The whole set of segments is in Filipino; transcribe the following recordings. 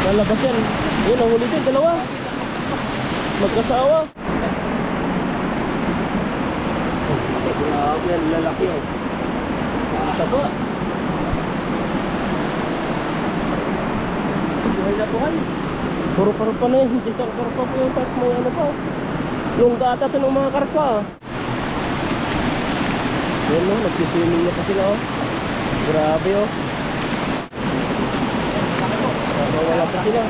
Lalabas yan. Yun, nahuli din, dalawa. Magkasawa. Grabe yan, lalaki oh. Taba. Buhay na buhay. Puro-paro pa na yun. Hindi sa puro pa po yun. Tapos may ano pa. Yung gata ito ng mga karpa. Yan no, nagsiswimming na pa sila oh. Grabe oh. Wala pa sila.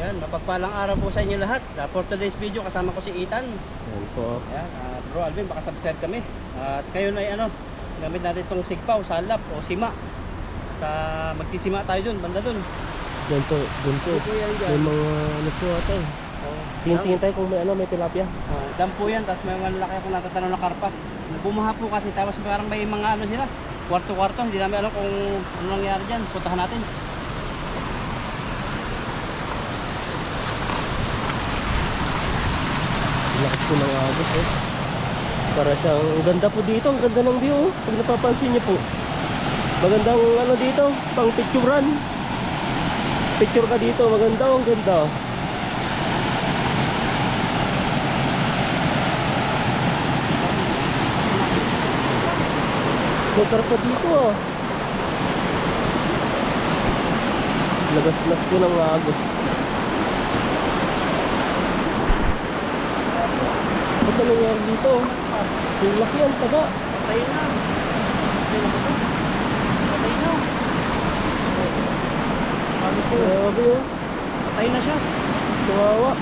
Yan, mapagpalang araw po sa inyo lahat. For today's video, kasama ko si Ethan. Yan po. Yan, Bro Alvin, baka subscribe kami. At ngayon ay ano, gamit natin itong sigpaw, salap o sima. Sa magkisima tayo dun, banda dun. Yan po, dun po. May mga ano po ata eh. Tingin tayo kung may ano, may tilapia. Dam po yan, tapos may malaki akong natatanong na karpa. Bumaha po kasi, tapos parang may mga ano sila, kwarto-kwarto. Hindi namin alam kung ano nangyari dyan. Puntahan natin. Lakas po ng agos eh. Para siyang, ang ganda po dito, ang ganda ng view. Pag napapansin niyo po, magandang ano dito, pang picturean. Picture ka dito, maganda, ang ganda. May karpa dito ah. Lagas-las po ng agos. Ito nangyari dito. Yung laki yan, taga. Patay na. Patay na ba ito? Patay na. Grabe oh. Patay na siya. Kawawa.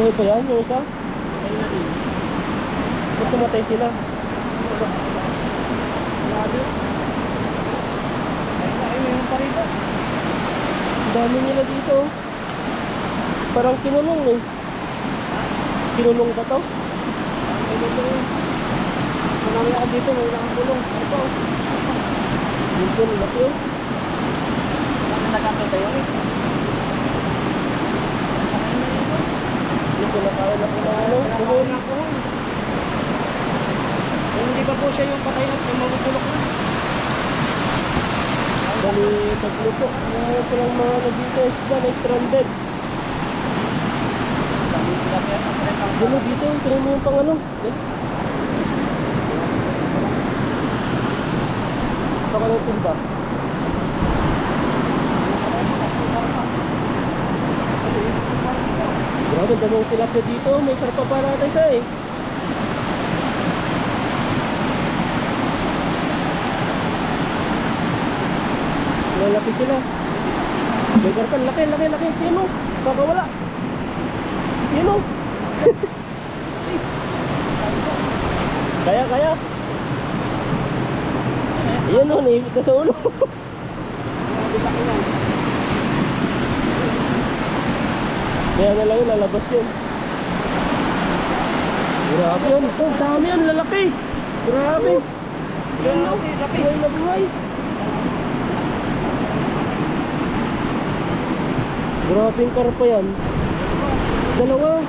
Buhay pa yan yung isa? Patay na din. Ba't tumatay sila? Grabe. Ay, mayroon pa rito. Ang dami nila dito. Parang kinulong eh. Kinulong ba to? Kinulong. Manami ako dito, may nakapulong. Ano po? Dito nila po yun. Nagkakal tayo eh. Dito nakaya na po na ano. Kumulong na po. Hindi pa po siya yung patay na pumulok na. Dali tatlo po. Ngayon po lang mga nagdito isda na stranded. Dito dito, try mo yung pangano. Baka ng timba. Grabe, daming tilapia dito. May karpa para tayo sa eh. Lalaki sila. May karpa, laki. Yan o, kakawala. Yan o. Kaya. Yan o, naipit na sa ulo. Kaya na lang yun, lalabas yun. Grabe yun. Ang dami yun, lalaki. Grabe. Yan o, buhay na buhay. Grabe yung karpa yan. Dalawa.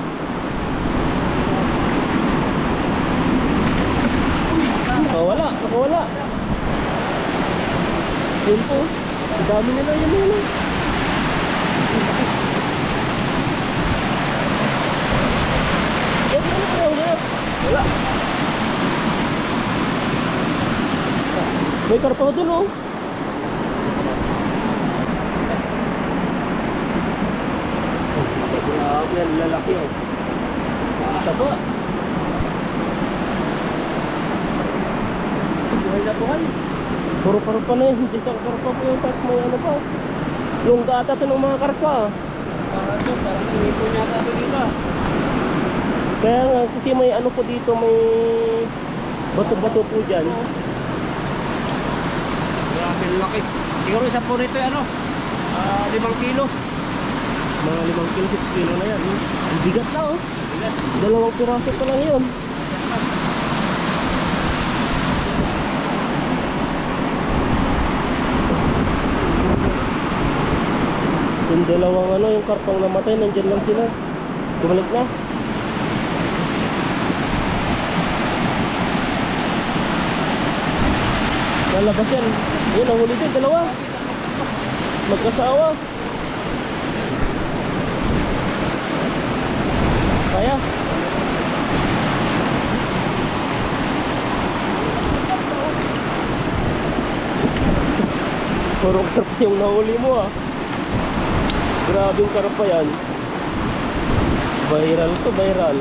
Nakawala. Yun po. Ang dami nila yun. Wala. May karpa dun oh. Grabe yan, lalaki oh. Taba. Buhay na buhay. Puro-paro pa na yun. Hindi sa karpa po yun. Tapos may ano pa. Yung gata ito ng mga karpa. Parang inipon niya ito dito. Kaya nga kasi may ano po dito. May bato-bato po dyan. Grabe laki. Siguro isa po rito ano, 5 kilo. Mga 5 kilo, 6 kilo na yan. Ang bigat na oh. Bigat. 2 piraso pa lang yun. Yung dalawang ano, yung karpang namatay, nandyan lang sila. Bumalik na. Lalabas yan. Yun, nahuli din, dalawa. Magkasawa. Kaya. Puro karpa yung nahuli mo ah. Grabing karpa yan. Viral to, viral.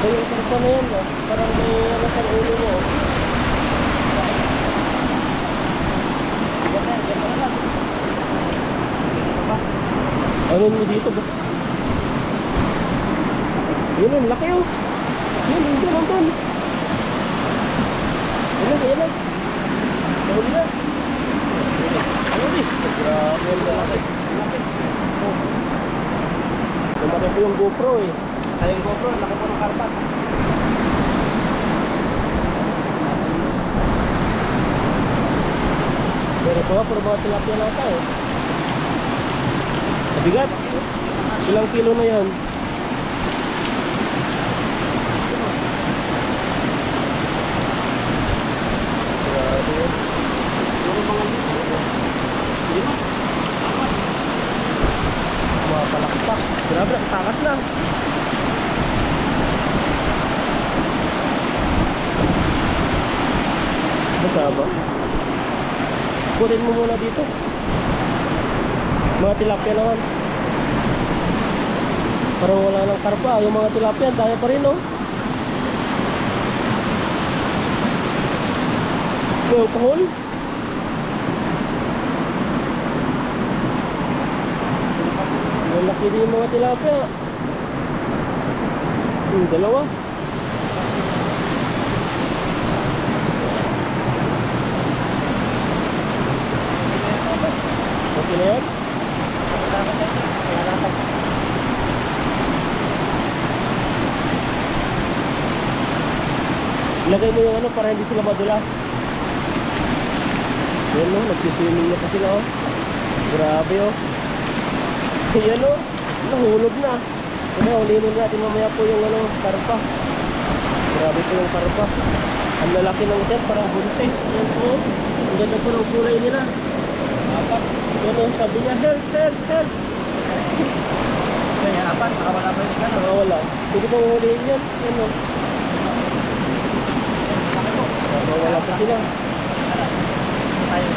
Ba yung karpa na yan ah. Parang may alas ang ulo mo. Ano mo dito ba? Yun ang laki oh. Yun, yun doon, doon. Yan lang. Nahuli na. Ano di? Grabe ang laki. Lumaki po yung GoPro eh. Ay, yung GoPro, laki po ng karpat. Pero ito nga, puro mga tilapia na ata eh. Mabigat. Ilang kilo na yan? Grabe yun. Puro mga lito. Lima. Mga palakpak. Grabe, takas na. Basta ba? Kunin mo muna dito. Mga tilapia naman. Parang wala ng karpa. Yung mga tilapia, tayo pa rin oh. Yung kahon. Malaki din yung mga tilapia. Yung dalawa. Okay na yan? Ilagay mo yung ano para hindi sila madulas. Yan no, nagsiswimming na pa sila oh. Grabe oh. Yan oh, nahulog na. Ano, ulinin natin mamaya po yung ano, karpa. Grabe po yung karpa. Ang lalaki ng set, parang buntis. Yan po, ang ganda po ng kulay nila. Apat. Yan oh, sabi niya, help, help, help. Yan, apat. Nakawala pa yung isa. Nakawala. Hindi pa uhulihin yan. Yan oh. Laki po. Nakawala pa sila. Tayo.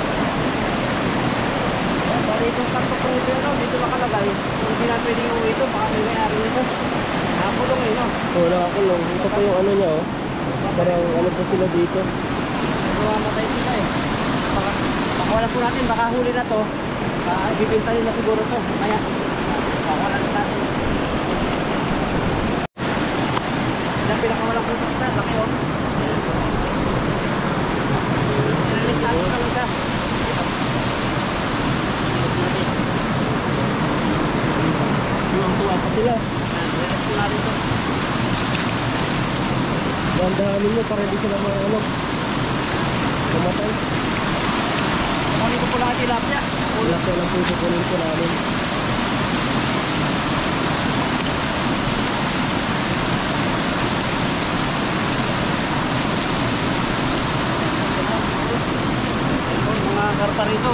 Bali itong karpa po ito, no? Dito nakalagay. Kung hindi na pwedeng yung ito, baka may may-ari nito. Nakapulong eh, no? Oh, nakakulong. Ito po yung ano niya oh. Parang ano po sila dito. Mamatay sila eh. Pakawalan po natin, baka huli na to. Ibibinta nila siguro to. Kaya, pakawalan natin. Ilang pinakawalan po ito sa laki oh. Inalis natin ng isa. Tuwang-tuwa pa sila. Inalis po natin ito. Dandahanin mo para hindi sila mga ano. Mamatay. Kunin ko po lahat tilapia. Wala ko lang po kukunin ko namin. Mga karpa rito,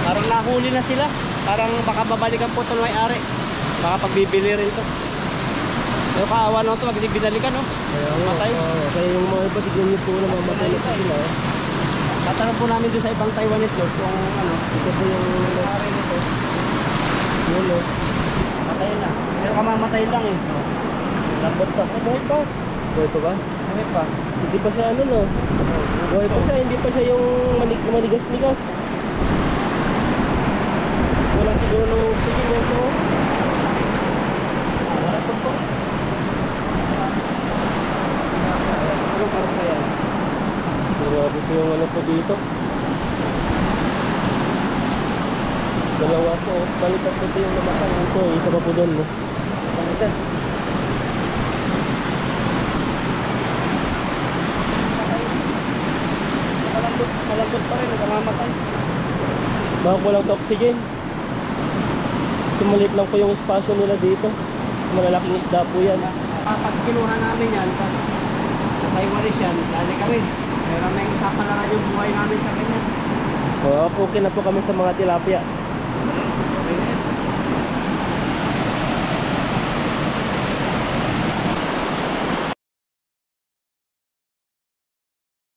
parang nahuli na sila. Parang baka babalikan po ito ng may-ari. Baka pagbibili rin ito. Pero kaawa na ito, binalikan no? Kaya nga, Matay. kaya yung mga iba tignan niyo po na mamatay na po sila. Oh. Tatanong po namin doon sa ibang Taiwanese Lord kung ano, Ito po yung may-ari nito. yun oh. Matay na. Pero kamamatay lang eh. Lambot pa. Buhay pa. Buhay pa ba? Ano pa? Hindi pa siya ano no. Buhay pa siya, hindi pa siya yung manigas-nigas. Wala siguro ng oxygen dito. Wala pa po. Anong karpa yan? Grabe po yung ano po dito. Dalawa po. Balikat po ito yung namatay. Ito, isa pa po doon. No? Balikan. Malambot pa rin, nagkamamatay. Baka kulang sa oxygen. Kasi maliit lang po yung espasyo nila dito. Malalaking isda po yan. Pag kinuha namin yan, tapos nasa iwalis yan, dali kami. Pero may usapan na rin yung buhay namin sa ganyan. Okay na po kami sa mga tilapia.